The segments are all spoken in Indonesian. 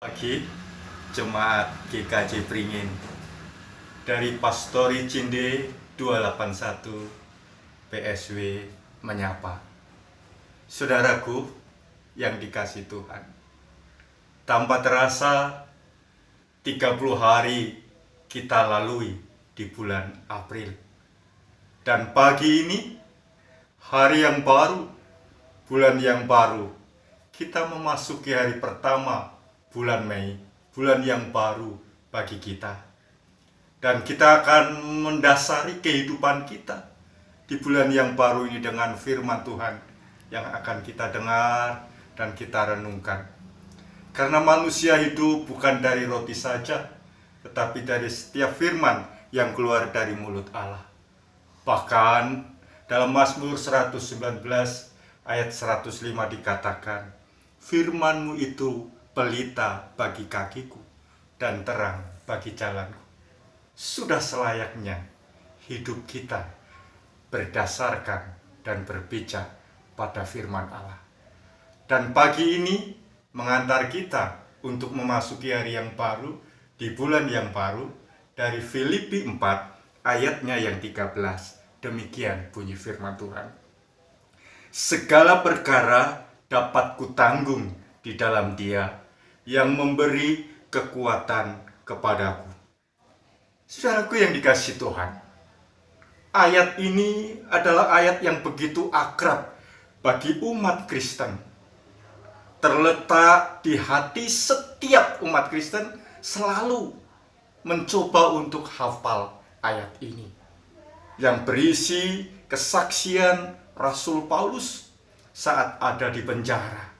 Pagi, Jemaat GKJ Pringin dari Pastori Cinde 281 PSW menyapa. Saudaraku yang dikasih Tuhan, tanpa terasa 30 hari kita lalui di bulan April. Dan pagi ini, hari yang baru, bulan yang baru, kita memasuki hari pertama bulan Mei, bulan yang baru bagi kita. Dan kita akan mendasari kehidupan kita di bulan yang baru ini dengan firman Tuhan yang akan kita dengar dan kita renungkan. Karena manusia hidup bukan dari roti saja, tetapi dari setiap firman yang keluar dari mulut Allah. Bahkan dalam Mazmur 119 ayat 105 dikatakan, firman-Mu itu pelita bagi kakiku dan terang bagi jalanku. Sudah selayaknya hidup kita berdasarkan dan berpijak pada firman Allah. Dan pagi ini mengantar kita untuk memasuki hari yang baru di bulan yang baru dari Filipi 4 ayatnya yang 13. Demikian bunyi firman Tuhan. Segala perkara dapat kutanggung di dalam Dia yang memberi kekuatan kepadaku. Saudaraku yang dikasihi Tuhan, ayat ini adalah ayat yang begitu akrab bagi umat Kristen. Terletak di hati setiap umat Kristen, selalu mencoba untuk hafal ayat ini yang berisi kesaksian Rasul Paulus saat ada di penjara.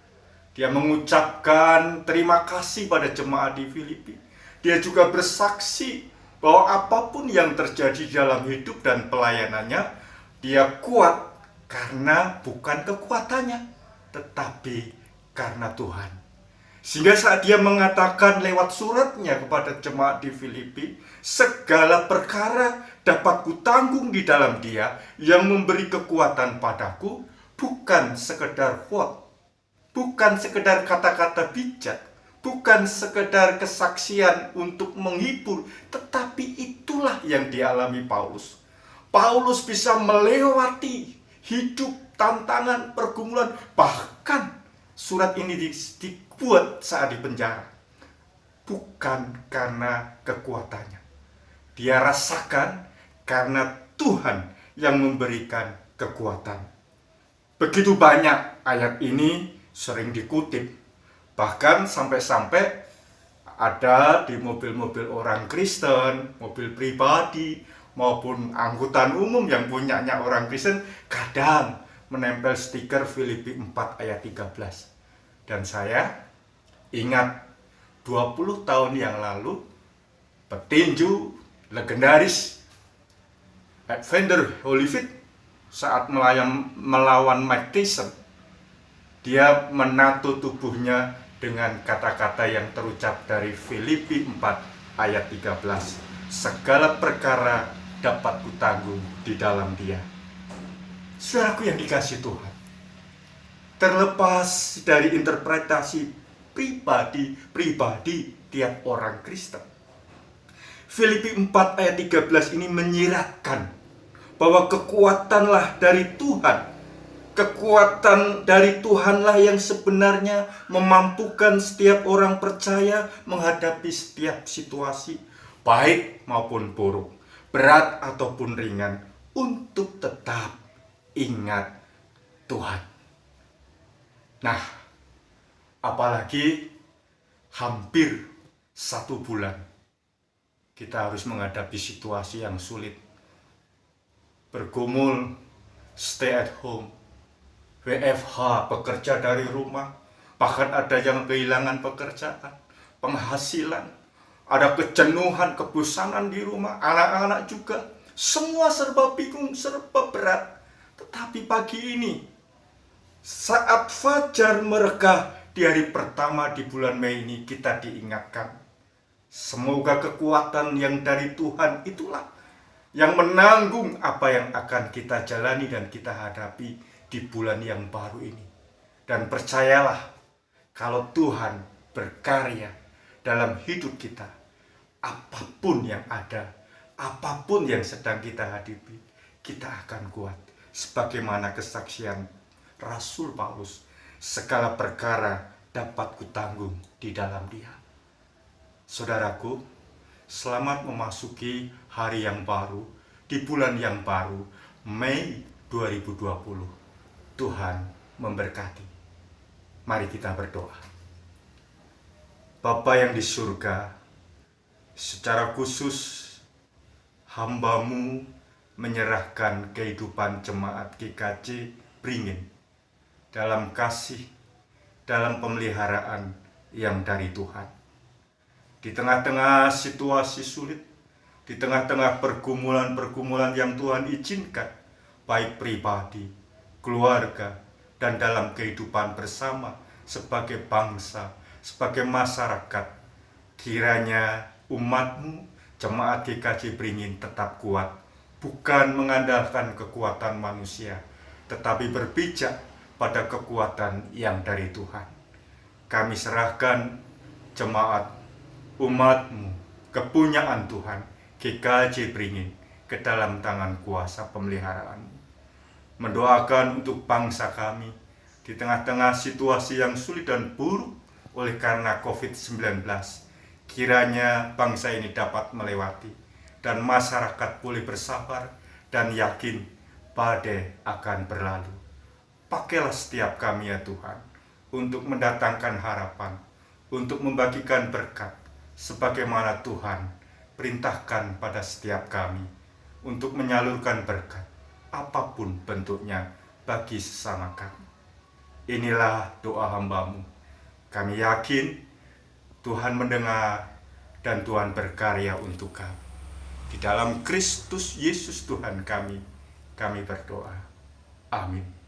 Dia mengucapkan terima kasih pada jemaat di Filipi. Dia juga bersaksi bahwa apapun yang terjadi dalam hidup dan pelayanannya, dia kuat karena bukan kekuatannya, tetapi karena Tuhan. Sehingga saat dia mengatakan lewat suratnya kepada jemaat di Filipi, segala perkara dapat kutanggung di dalam Dia yang memberi kekuatan padaku, bukan sekedar quote, bukan sekedar kata-kata bijak, bukan sekedar kesaksian untuk menghibur, tetapi itulah yang dialami Paulus. Paulus bisa melewati hidup, tantangan, pergumulan, bahkan surat ini dibuat saat di penjara. Bukan karena kekuatannya. Dia rasakan karena Tuhan yang memberikan kekuatan. Begitu banyak ayat ini sering dikutip. Bahkan sampai-sampai ada di mobil-mobil orang Kristen, mobil pribadi, maupun angkutan umum yang punyanya orang Kristen, kadang menempel stiker Filipi 4 ayat 13. Dan saya ingat 20 tahun yang lalu, petinju legendaris Evander Holyfield saat melawan Mike Tyson, dia menato tubuhnya dengan kata-kata yang terucap dari Filipi 4 ayat 13. Segala perkara dapat kutanggung di dalam Dia. Saudaraku yang dikasihi Tuhan, terlepas dari interpretasi pribadi tiap orang Kristen, Filipi 4 ayat 13 ini menyiratkan bahwa kekuatanlah dari Tuhan. Kekuatan dari Tuhanlah yang sebenarnya memampukan setiap orang percaya menghadapi setiap situasi, baik maupun buruk, berat ataupun ringan, untuk tetap ingat Tuhan. Nah, apalagi hampir 1 bulan kita harus menghadapi situasi yang sulit. Bergumul, stay at home, WFH, bekerja dari rumah, bahkan ada yang kehilangan pekerjaan, penghasilan, ada kejenuhan, kebosanan di rumah, anak-anak juga, semua serba bingung, serba berat. Tetapi pagi ini, saat fajar merekah di hari pertama di bulan Mei ini, kita diingatkan, semoga kekuatan yang dari Tuhan itulah yang menanggung apa yang akan kita jalani dan kita hadapi di bulan yang baru ini. Dan percayalah, kalau Tuhan berkarya, dalam hidup kita. Apapun yang ada, apapun yang sedang kita hadapi, kita akan kuat. Sebagaimana kesaksian Rasul Paulus, segala perkara dapat kutanggung di dalam Dia. Saudaraku, selamat memasuki hari yang baru, di bulan yang baru, Mei 2020. Tuhan memberkati. Mari kita berdoa. Bapa yang di surga, secara khusus hamba-Mu menyerahkan kehidupan jemaat GKJ Beringin dalam kasih, dalam pemeliharaan yang dari Tuhan. Di tengah-tengah situasi sulit, di tengah-tengah pergumulan-pergumulan yang Tuhan izinkan, baik pribadi, keluarga, dan dalam kehidupan bersama sebagai bangsa, sebagai masyarakat, kiranya umat-Mu, jemaat GKJ Beringin tetap kuat, bukan mengandalkan kekuatan manusia, tetapi berpijak pada kekuatan yang dari Tuhan. Kami serahkan jemaat, umat-Mu, kepunyaan Tuhan, GKJ Beringin, ke dalam tangan kuasa pemeliharaan-Mu. Mendoakan untuk bangsa kami di tengah-tengah situasi yang sulit dan buruk oleh karena COVID-19. Kiranya bangsa ini dapat melewati dan masyarakat boleh bersabar dan yakin badai akan berlalu. Pakailah setiap kami ya Tuhan untuk mendatangkan harapan, untuk membagikan berkat sebagaimana Tuhan perintahkan pada setiap kami untuk menyalurkan berkat apapun bentuknya bagi sesama kami. Inilah doa hamba-Mu. Kami yakin Tuhan mendengar dan Tuhan berkarya untuk kami. Di dalam Kristus Yesus Tuhan kami berdoa. Amin.